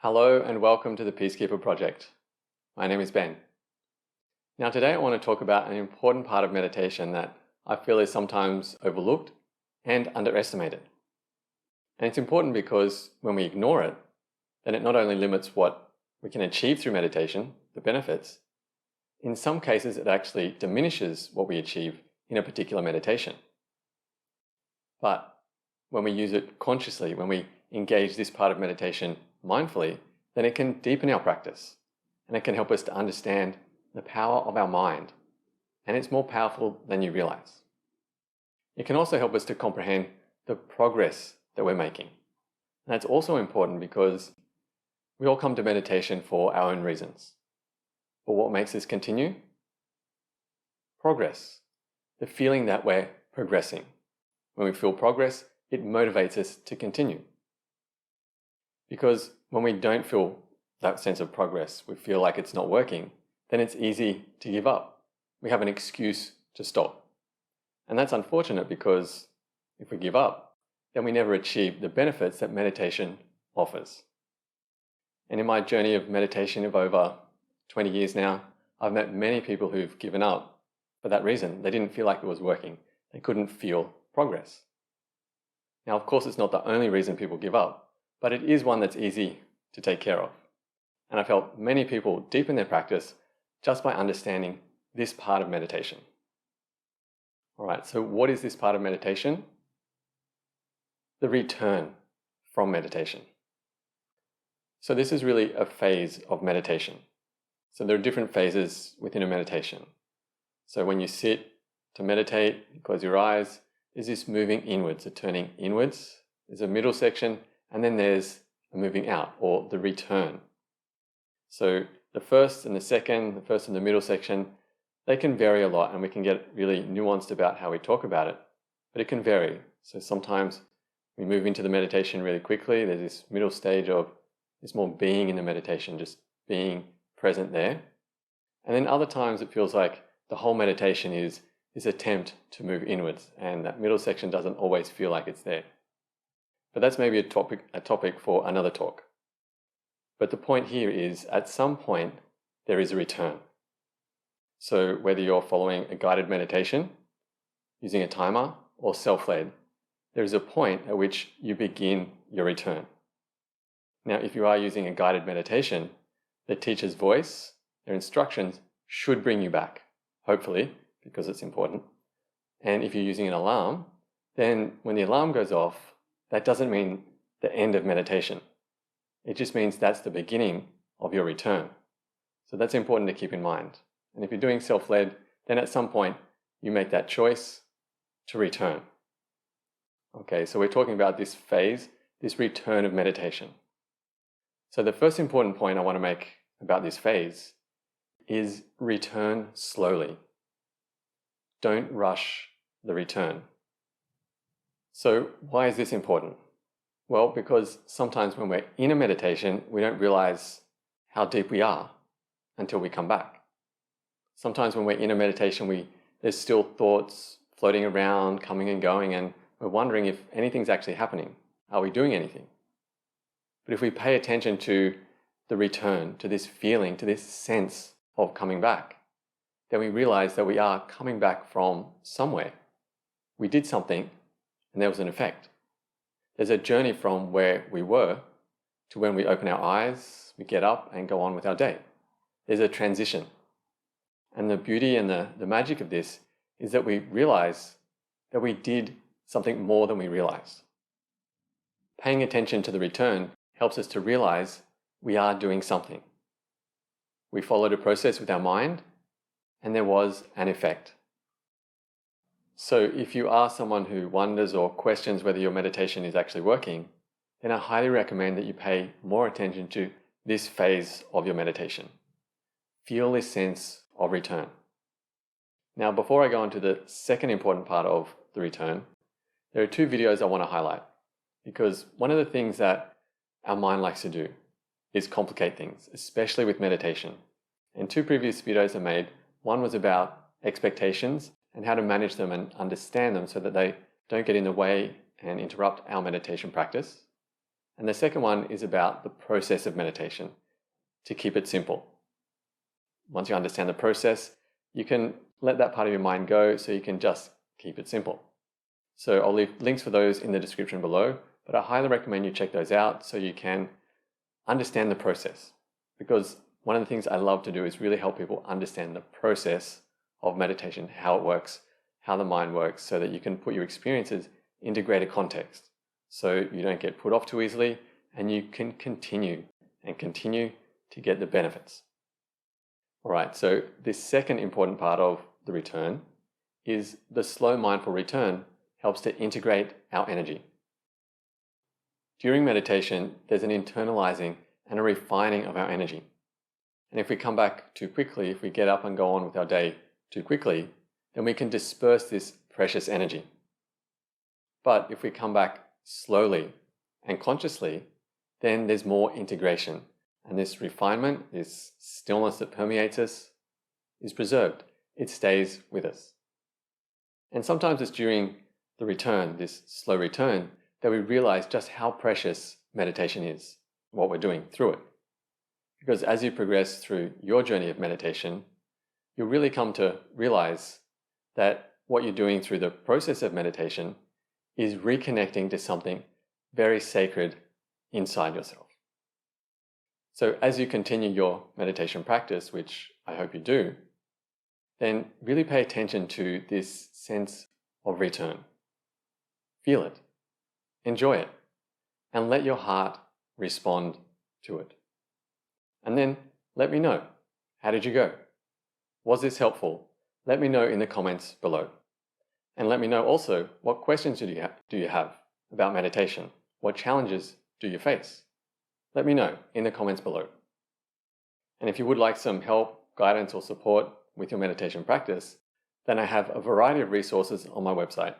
Hello and welcome to the Peacekeeper Project. My name is Ben. Now today I want to talk about an important part of meditation that I feel is sometimes overlooked and underestimated. And it's important because when we ignore it, then it not only limits what we can achieve through meditation, the benefits, in some cases it actually diminishes what we achieve in a particular meditation. But when we use it consciously, when we engage this part of meditation mindfully, then it can deepen our practice and it can help us to understand the power of our mind, and it's more powerful than you realize. It can also help us to comprehend the progress that we're making. And that's also important because we all come to meditation for our own reasons. But what makes us continue? Progress. The feeling that we're progressing. When we feel progress, it motivates us to continue. Because when we don't feel that sense of progress, we feel like it's not working, then it's easy to give up. We have an excuse to stop. And that's unfortunate because if we give up, then we never achieve the benefits that meditation offers. And in my journey of meditation of over 20 years now, I've met many people who've given up for that reason. They didn't feel like it was working. They couldn't feel progress. Now, of course, it's not the only reason people give up, but it is one that's easy to take care of. And I've helped many people deepen their practice just by understanding this part of meditation. All right, so what is this part of meditation? The return from meditation. So this is really a phase of meditation. So there are different phases within a meditation. So when you sit to meditate, you close your eyes, there's this moving inwards, a turning inwards. There's a middle section, and then there's a moving out, or the return. So the first and the middle section, they can vary a lot, and we can get really nuanced about how we talk about it, but it can vary. So sometimes we move into the meditation really quickly. There's this middle stage of this more being in the meditation, just being present there. And then other times it feels like the whole meditation is this attempt to move inwards, and that middle section doesn't always feel like it's there. But that's maybe a topic for another talk. But the point here is, at some point, there is a return. So whether you're following a guided meditation, using a timer, or self-led, there is a point at which you begin your return. Now, if you are using a guided meditation, the teacher's voice, their instructions, should bring you back, hopefully, because it's important. And if you're using an alarm, then when the alarm goes off, that doesn't mean the end of meditation. It just means that's the beginning of your return. So that's important to keep in mind. And if you're doing self-led, then at some point you make that choice to return. Okay, so we're talking about this phase, this return of meditation. So the first important point I want to make about this phase is return slowly. Don't rush the return. So why is this important? Well, because sometimes when we're in a meditation, we don't realize how deep we are until we come back. Sometimes when we're in a meditation, there's still thoughts floating around, coming and going, and we're wondering if anything's actually happening. Are we doing anything? But if we pay attention to the return, to this feeling, to this sense of coming back, then we realize that we are coming back from somewhere. We did something, and there was an effect. There's a journey from where we were to when we open our eyes, we get up and go on with our day. There's a transition. And the beauty and the magic of this is that we realize that we did something more than we realized. Paying attention to the return helps us to realize we are doing something. We followed a process with our mind, and there was an effect. So if you are someone who wonders or questions whether your meditation is actually working, then I highly recommend that you pay more attention to this phase of your meditation. Feel this sense of return. Now, before I go on to the second important part of the return, there are two videos I want to highlight, because one of the things that our mind likes to do is complicate things, especially with meditation. And two previous videos I made, one was about expectations and how to manage them and understand them so that they don't get in the way and interrupt our meditation practice. And the second one is about the process of meditation, to keep it simple. Once you understand the process, you can let that part of your mind go so you can just keep it simple. So I'll leave links for those in the description below, but I highly recommend you check those out so you can understand the process. Because one of the things I love to do is really help people understand the process of meditation, how it works, how the mind works, so that you can put your experiences into greater context. So you don't get put off too easily and you can continue to get the benefits. All right, so this second important part of the return is the slow mindful return helps to integrate our energy. During meditation, there's an internalizing and a refining of our energy. And if we come back too quickly, if we get up and go on with our day too quickly, then we can disperse this precious energy. But if we come back slowly and consciously, then there's more integration. And this refinement, this stillness that permeates us, is preserved. It stays with us. And sometimes it's during the return, this slow return, that we realize just how precious meditation is, what we're doing through it. Because as you progress through your journey of meditation, you'll really come to realize that what you're doing through the process of meditation is reconnecting to something very sacred inside yourself. So as you continue your meditation practice, which I hope you do, then really pay attention to this sense of return. Feel it, enjoy it, and let your heart respond to it. And then let me know, how did you go? Was this helpful? Let me know in the comments below. And let me know also, what questions do you have about meditation? What challenges do you face? Let me know in the comments below. And if you would like some help, guidance, or support with your meditation practice, then I have a variety of resources on my website,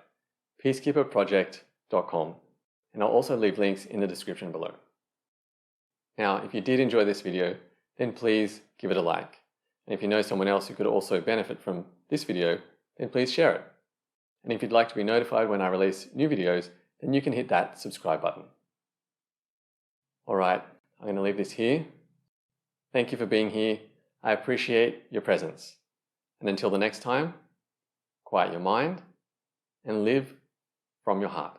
peacekeeperproject.com, and I'll also leave links in the description below. Now, if you did enjoy this video, then please give it a like. And if you know someone else who could also benefit from this video, then please share it. And if you'd like to be notified when I release new videos, then you can hit that subscribe button. All right, I'm going to leave this here. Thank you for being here. I appreciate your presence. And until the next time, quiet your mind and live from your heart.